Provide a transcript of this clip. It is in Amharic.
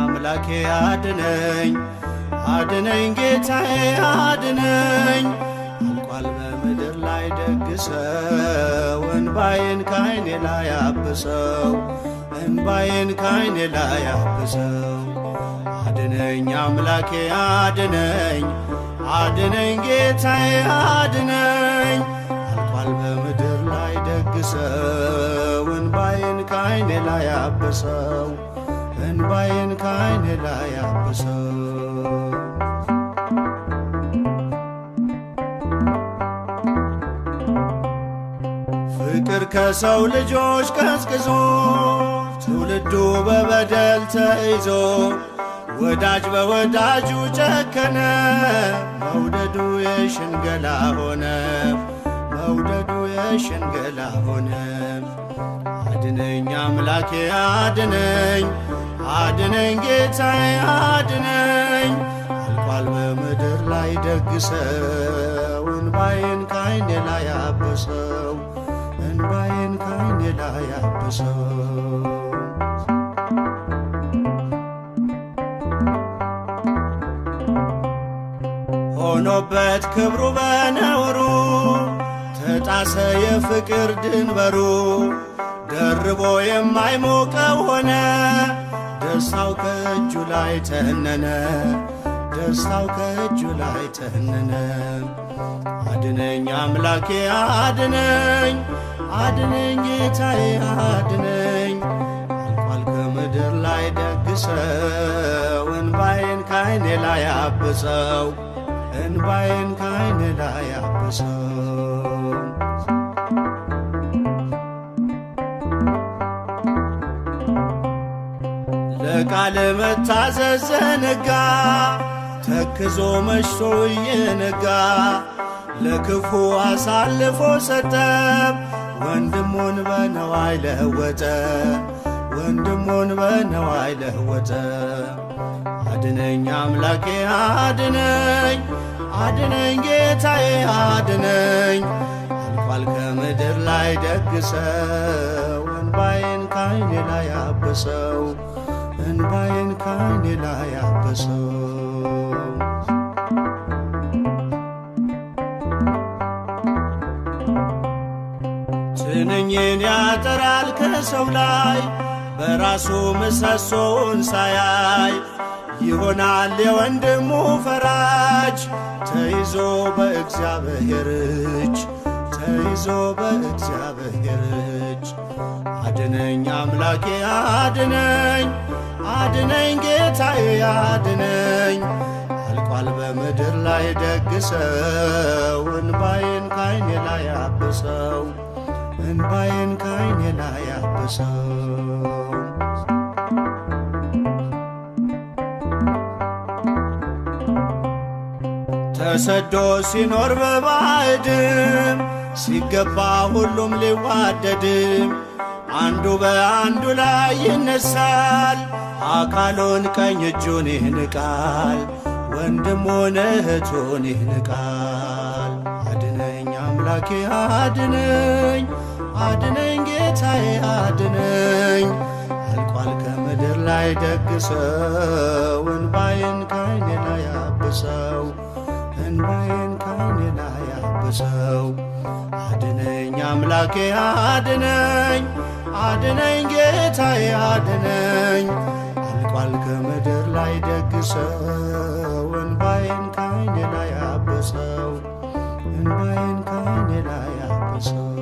አምላኬ አድነኝ አድነኝ ጌታዬ አድነኝ አልቋል በምድር ላይ ደግሰው እንባዬን ካይኔ ላይ አብሰው እንባዬን ካይኔ ላይ አብሰው አድነኝ አምላኬ አድነኝ አድነኝ ጌታዬ አድነኝ አልቋል በምድር ላይ ደግሰው እንባዬን ካይኔ ላይ አብሰው እንባዬን ካይኔ ላይ አብሰው ፍቅር ከሰው ልጆች ቀዝቅዞ ትውልዱ በበደል ተይዞ ወዳጅ በወዳጁ ጨከነ መውደዱ የሽንገላ ሆነ መውደዱ የሽንገላ ሆነ አድነኝ አምላኬ አድነኝ አድነኝ ጌታዬ አድነኝ አልቋል በምድር ላይ ደግሰው እንባዬን ካይኔ ላይ አብሰው እንባዬን ካይኔ ላይ አብሰው ሆኖበት ክብሩ በነውሩ ተጣሰ የፍቅር ድንበሩ ደርቦ የማይሞቀው ሆነ ደስታው ከእጁ ላይ ተነነ ደስታው ከእጁ ላይ ተነነ አድነኝ አምላኬ አድነኝ አድነኝ ጌታዬ አድነኝ አልቋል ከምድር ላይ ደግሰው እንባዬን ካይኔ ላይ አብሰው እንባዬን ካይኔ ላይ አብሰው ለቃል መታዘዝ ዘነጋ ተክዞ መሽቶ እየነጋ ለክፉ አሳልፎ ሰጠ ወንድሙን በነዋይ ለወጠ ወንድሙን በነዋይ ለወጠ አድነኝ አምላኬ አድነኝ አድነኝ ጌታዬ አድነኝ አልቋል ከምድር ላይ ደግሰው እንባዬን ካይኔ ላይ አብሰው እንባዬን ካይኔ ላይ አብሰው ትንኝን ያጠራል ከሰው ላይ በራሱ ምሰሶውን ሳያይ ይሆናል የወንድሙ ፈራጅ ተይዞ በእግዚአብሔር እጅ ተይዞ በእግዚአብሔር እጅ አድነኝ አምላኬ አድነኝ አድነኝ ጌታዬ አድነኝ አልቋል በምድር ላይ ደግሰው እንባዬን ካይኔ ላይ አብሰው እንባዬን ካይኔ ላይ አብሰው ተሰዶ ሲኖር በባዕድም ሲገባ ሁሉም ሊዋደድም አንዱ በአንዱ ላይ ይነሳል አካሉን ቀኝ እጁን ይንቃል ወንድሙን እህቱን ይንቃል አድነኝ አምላኬ አድነኝ አድነኝ ጌታዬ አድነኝ አልቋል ከምድር ላይ ደግሰው እንባዬን ካይኔ ላይ አብሰው እንባዬን ካይኔ ላይ አብሰው አድነኝ አምላኬ አድነኝ አድነኝ ጌታዬ አድነኝ አልቋል ከምድር ላይ ደግሰው እንባዬን ካይኔ ላይ አብሰው እንባዬን ካይኔ ላይ አብሰው